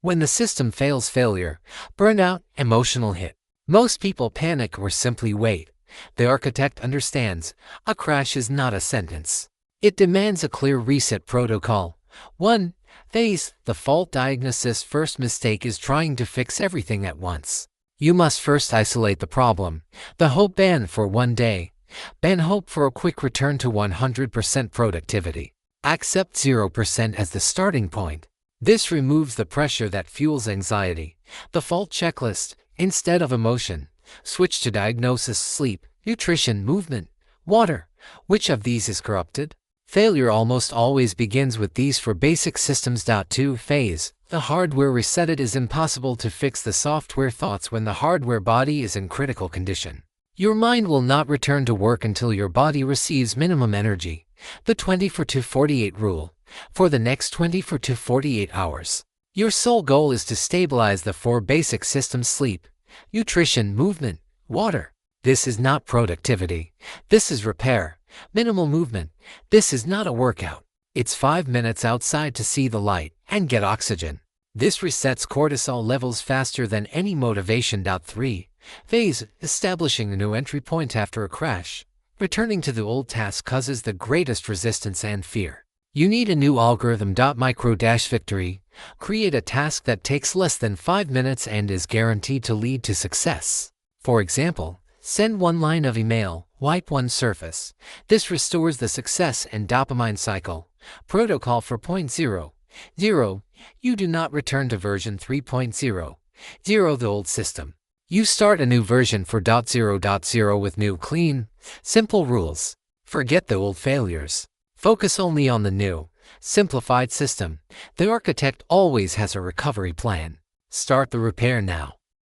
When the system fails, failure, burnout, emotional hit. Most people panic or simply wait. The architect understands, a crash is not a sentence. It demands a clear reset protocol. 1. Phase the fault diagnosis. First mistake is trying to fix everything at once. You must first isolate the problem. The hope ban for 1 day. Ban hope for a quick return to 100% productivity. Accept 0% as the starting point. This removes the pressure that fuels anxiety. The fault checklist. Instead of emotion, switch to diagnosis: sleep, nutrition, movement, water. Which of these is corrupted? Failure almost always begins with these for basic systems. 2. Phase the hardware reset. It is impossible to fix the software thoughts when the hardware body is in critical condition. Your mind will not return to work until your body receives minimum energy. The 24 to 48 rule. For the next 24 to 48 hours, your sole goal is to stabilize the 4 basic systems: sleep, nutrition, movement, water. This is not productivity. This is repair. Minimal movement. This is not a workout. It's 5 minutes outside to see the light and get oxygen. This resets cortisol levels faster than any motivation. 3. Phase establishing a new entry point after a crash. Returning to the old task causes the greatest resistance and fear. You need a new algorithm. Micro-Victory. Create a task that takes less than 5 minutes and is guaranteed to lead to success. For example, send 1 line of email, wipe 1 surface. This restores the success and dopamine cycle. Protocol for 0.0. You do not return to version 3.0, the old system. You start a new version for 0.0 with new, clean, simple rules. Forget the old failures. Focus only on the new, simplified system. The architect always has a recovery plan. Start the repair now.